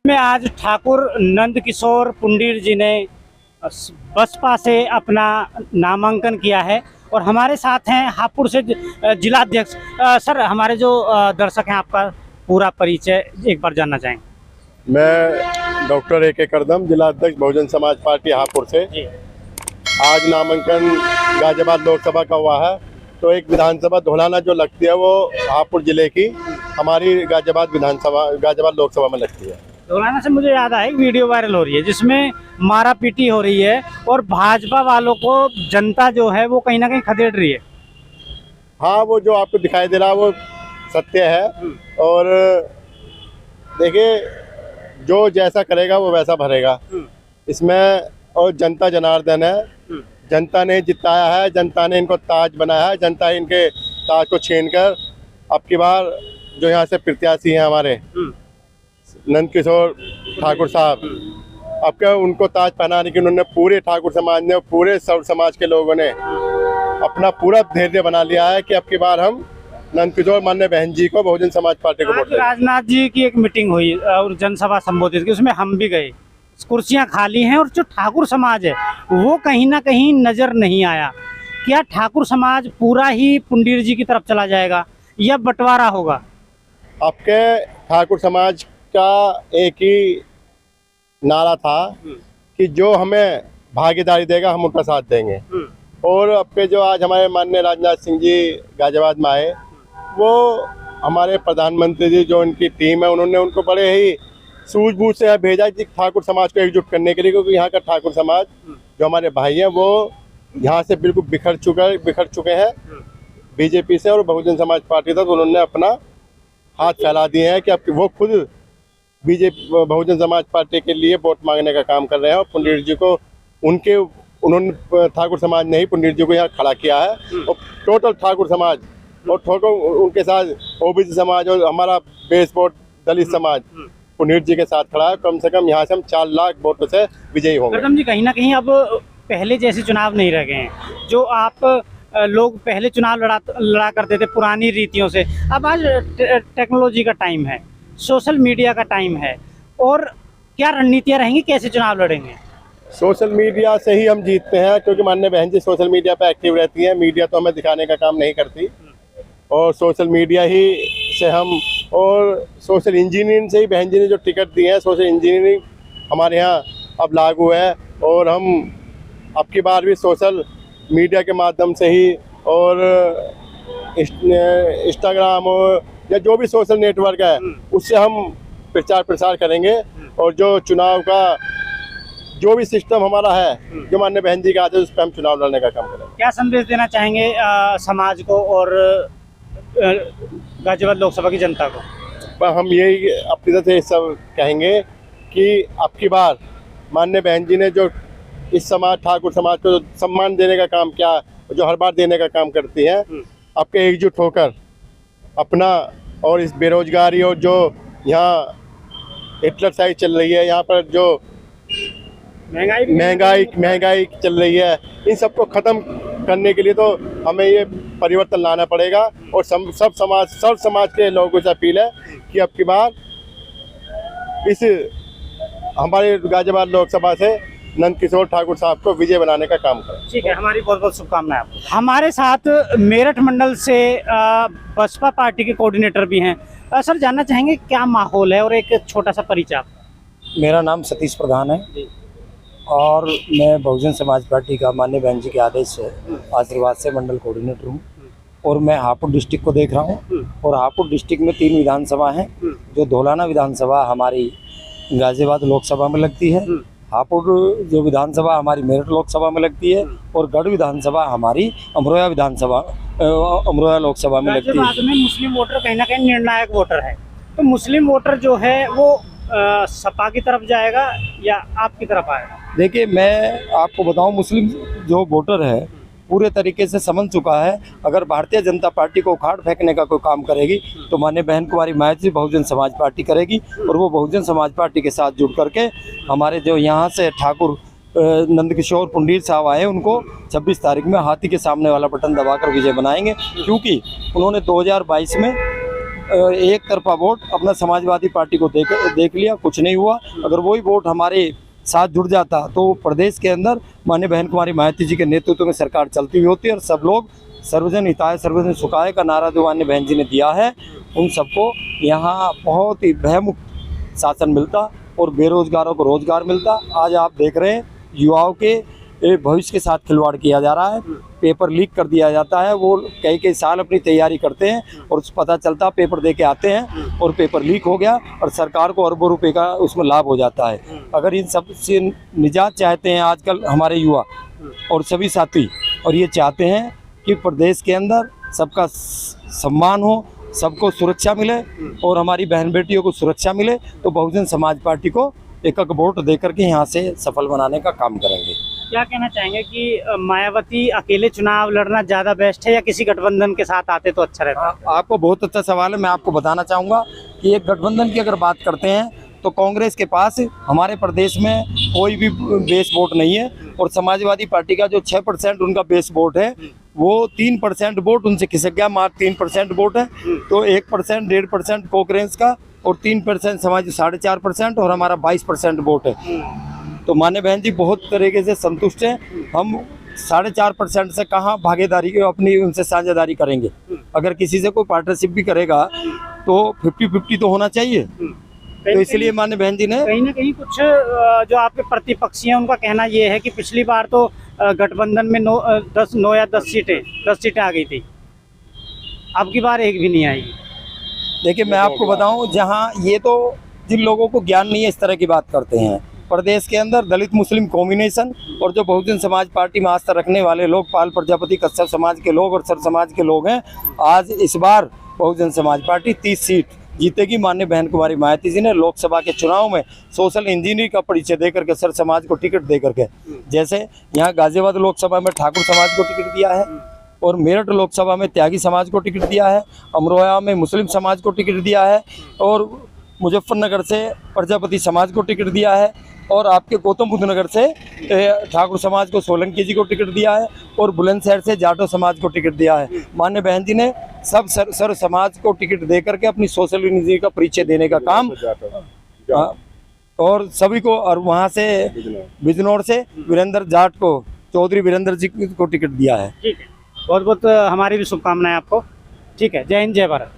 में आज ठाकुर नंद किशोर पुंडीर जी ने बसपा से अपना नामांकन किया है और हमारे साथ हैं हापुड़ से जिलाध्यक्ष। सर, हमारे जो दर्शक हैं आपका पूरा परिचय एक बार जानना चाहेंगे। मैं डॉक्टर ए.के. करदम, जिलाध्यक्ष बहुजन समाज पार्टी हापुड़ से। आज नामांकन गाजियाबाद लोकसभा का हुआ है, तो एक विधानसभा धोलाना जो लगती है वो हापुड़ जिले की हमारी गाजियाबाद लोकसभा में लगती है। धोलाना से मुझे याद आया, एक वीडियो वायरल हो रही है जिसमें मारा पीटी हो रही है और भाजपा वालों को जनता जो है वो कहीं ना कहीं खदेड़ रही है। हाँ, वो जो आपको दिखाई दे रहा है वो सत्य है। और देखिए, जो जैसा करेगा वो वैसा भरेगा इसमें। और जनता जनार्दन है, जनता ने जिताया है, जनता ने इनको ताज बनाया है। जनता इनके ताज को छीनकर अब की बार जो यहाँ से प्रत्याशी हैं हमारे नंद किशोर ठाकुर साहब, अब क्या उनको ताज पहनाने की उन्होंने पूरे ठाकुर समाज ने, पूरे सर्व समाज के लोगों ने अपना पूरा धैर्य बना लिया है कि अब की बार हम नंद किशोर मान्य बहन जी को बहुजन समाज पार्टी को वोट देंगे। राजनाथ जी की एक मीटिंग हुई और जनसभा संबोधित की, उसमें हम भी गए। कुर्सियां खाली हैं और जो ठाकुर समाज है वो कहीं ना कहीं नजर नहीं आया। क्या ठाकुर समाज पूरा ही पुंडीर जी की तरफ चला जाएगा या बंटवारा होगा? आपके ठाकुर समाज का एक ही नारा था कि जो हमें भागीदारी देगा हम उनका साथ देंगे। और आपके जो आज हमारे माननीय राजनाथ सिंह जी गाजियाबाद में आए, वो हमारे प्रधानमंत्री जी जो उनकी टीम है उन्होंने उनको बड़े ही सूझबूझ से भेजा कि ठाकुर समाज को एकजुट करने के लिए, क्योंकि यहाँ का ठाकुर समाज जो हमारे भाई हैं वो यहाँ से बिल्कुल बिखर चुके हैं बीजेपी से और बहुजन समाज पार्टी तक। उन्होंने अपना हाथ फैला दिए हैं कि अब वो खुद बीजेपी बहुजन समाज पार्टी के लिए वोट मांगने का काम कर रहे हैं। और पुंडीर जी को उन्होंने ठाकुर समाज ने ही पुंडीर जी को यहाँ खड़ा किया है। और टोटल ठाकुर समाज और उनके साथ ओबीसी समाज और हमारा बेस वोट दलित समाज पुंडीर जी के साथ खड़ा है। कम से कम यहाँ से हम 4 लाख वोटों से विजयी होंगे। करदम जी, कहीं ना कहीं अब पहले जैसे चुनाव नहीं रह गए हैं। जो आप लोग पहले चुनाव लड़ा करते थे पुरानी रीतियों से, अब आज टेक्नोलॉजी का टाइम है, सोशल मीडिया का टाइम है, और क्या रणनीतियाँ रहेंगी, कैसे चुनाव लड़ेंगे? सोशल मीडिया से ही हम जीतते हैं, क्योंकि माननीय बहन जी सोशल मीडिया पे एक्टिव रहती हैं। मीडिया तो हमें दिखाने का काम नहीं करती, और सोशल मीडिया ही से हम, और सोशल इंजीनियरिंग से ही बहन जी ने जो टिकट दिए हैं, सोशल इंजीनियरिंग हमारे यहाँ अब लागू है। और हम अब की बार भी सोशल मीडिया के माध्यम से ही और इंस्टाग्राम और या जो भी सोशल नेटवर्क है उससे हम प्रचार प्रसार करेंगे। और जो चुनाव का जो भी सिस्टम हमारा है, जो माननीय बहन जी का आदेश, उस पर हम चुनाव लड़ने का काम करेंगे। क्या संदेश देना चाहेंगे समाज को और गाजियाबाद लोकसभा की जनता को? पर हम यही अपनी तरफ से सब कहेंगे कि अब की बार माननीय बहन जी ने जो इस समाज ठाकुर समाज को सम्मान देने का काम किया, जो हर बार देने का काम करती है, आपके एकजुट होकर अपना, और इस बेरोजगारी और जो यहाँ हिटलरशाही चल रही है, यहाँ पर जो महंगाई चल रही है, इन सबको ख़त्म करने के लिए तो हमें ये परिवर्तन लाना पड़ेगा। और सब समाज के लोगों से अपील है कि अब की बार इस हमारे गाजियाबाद लोकसभा से नंद किशोर ठाकुर साहब को विजय बनाने का काम करें। ठीक है, हमारी बहुत बहुत शुभकामनाएं आपको। हमारे साथ मेरठ मंडल से बसपा पार्टी के कोऑर्डिनेटर भी हैं। सर, जानना चाहेंगे क्या माहौल है और एक छोटा सा परिचय आपका? मेरा नाम सतीश प्रधान है और मैं बहुजन समाज पार्टी का माननीय बहन जी के आदेश से आशीर्वाद से मंडल कोऑर्डिनेटर हूँ। और मैं हापुड़ डिस्ट्रिक्ट को देख रहा हूँ। और हापुड़ डिस्ट्रिक्ट में 3 विधानसभा हैं, जो धोलाना विधानसभा हमारी गाजियाबाद लोकसभा में लगती है, हापुड़ जो विधानसभा हमारी मेरठ लोकसभा में लगती है, और गढ़ विधानसभा हमारी अमरोहा लोकसभा में लगती है। में मुस्लिम वोटर कहीं ना कहीं निर्णायक वोटर है, तो मुस्लिम वोटर जो है वो सपा की तरफ जाएगा या आपकी तरफ आएगा? देखिए, मैं आपको बताऊं, मुस्लिम जो वोटर है पूरे तरीके से समझ चुका है। अगर भारतीय जनता पार्टी को उखाड़ फेंकने का कोई काम करेगी तो माननीय बहन कुमारी मायावती जी बहुजन समाज पार्टी करेगी। और वो बहुजन समाज पार्टी के साथ जुड़ करके हमारे जो यहाँ से ठाकुर नंद किशोर पुंडीर साहब आए, उनको 26 तारीख में हाथी के सामने वाला बटन दबाकर विजय बनाएंगे। क्योंकि उन्होंने 2022 में एक तरफा वोट अपना समाजवादी पार्टी को देख लिया, कुछ नहीं हुआ। अगर वही वोट हमारे साथ जुड़ जाता तो प्रदेश के अंदर माननीय बहन कुमारी मायावती जी के नेतृत्व में सरकार चलती हुई होती है और सब लोग सर्वजन हिताय सर्वजन सुखाय का नारा जो माननीय बहन जी ने दिया है, उन सबको यहाँ बहुत ही भयमुक्त शासन मिलता और बेरोजगारों को रोजगार मिलता। आज आप देख रहे हैं युवाओं के भविष्य के साथ खिलवाड़ किया जा रहा है, पेपर लीक कर दिया जाता है। वो कई साल अपनी तैयारी करते हैं और पता चलता पेपर दे के आते हैं और पेपर लीक हो गया और सरकार को अरबों रुपए का उसमें लाभ हो जाता है। अगर इन सब से निजात चाहते हैं आजकल हमारे युवा और सभी साथी, और ये चाहते हैं कि प्रदेश के अंदर सबका सम्मान हो, सबको सुरक्षा मिले और हमारी बहन बेटियों को सुरक्षा मिले, तो बहुजन समाज पार्टी को एक वोट देकर के यहाँ से सफल बनाने का काम करेंगे। क्या कहना चाहेंगे कि मायावती अकेले चुनाव लड़ना ज़्यादा बेस्ट है या किसी गठबंधन के साथ आते तो अच्छा रहता? आपको बहुत अच्छा सवाल है। मैं आपको बताना चाहूँगा कि एक गठबंधन की अगर बात करते हैं तो कांग्रेस के पास हमारे प्रदेश में कोई भी बेस वोट नहीं है और समाजवादी पार्टी का जो 6% उनका बेस वोट है वो 3% वोट उनसे खिसक गया, मात्र 3% वोट है। तो 1%, 1.5% कांग्रेस का और 3% समाज 4.5% और हमारा 22% वोट है। तो मान्य बहन जी बहुत तरीके से संतुष्ट हैं। हम 4.5% से कहाँ भागीदारी अपनी उनसे साझेदारी करेंगे। अगर किसी से कोई पार्टनरशिप भी करेगा तो 50-50 तो होना चाहिए। तो इसलिए मान्य बहन जी ने कहीं ना कहीं कुछ जो आपके प्रतिपक्षी हैं उनका कहना ये है कि पिछली बार तो गठबंधन में 9 या 10 सीटें आ गई थी, अब की बार एक भी नहीं आई। देखिए मैं आपको बताऊं, जहां ये तो जिन लोगों को ज्ञान नहीं है इस तरह की बात करते हैं। प्रदेश के अंदर दलित मुस्लिम कॉम्बिनेशन और जो बहुजन समाज पार्टी में आस्था रखने वाले लोग, पाल प्रजापति कश्यप समाज के लोग और सर समाज के लोग हैं। आज इस बार बहुजन समाज पार्टी 30 सीट जीतेगी। माननीय बहन कुमारी मायावती जी ने लोकसभा के चुनाव में सोशल इंजीनियरिंग का परिचय देकर के सर समाज को टिकट दे करके, जैसे यहाँ गाजियाबाद लोकसभा में ठाकुर समाज को टिकट दिया है और मेरठ लोकसभा में त्यागी समाज को टिकट दिया है, अमरोहा में मुस्लिम समाज को टिकट दिया है और मुजफ्फरनगर से प्रजापति समाज को टिकट दिया है और आपके गौतम बुद्ध नगर से ठाकुर समाज को सोलंकी जी को टिकट दिया है और बुलंदशहर से जाटो समाज को टिकट दिया है। मान्य बहन जी ने सब सर समाज को टिकट दे करके अपनी सोशल यूनिटी का परिचय देने का काम और सभी को, और वहाँ से बिजनौर से वीरेंद्र जाट को, चौधरी वीरेंद्र जी को टिकट दिया है। ठीक है, बहुत बहुत हमारी भी शुभकामनाएं आपको। ठीक है, जय हिंद, जय भारत।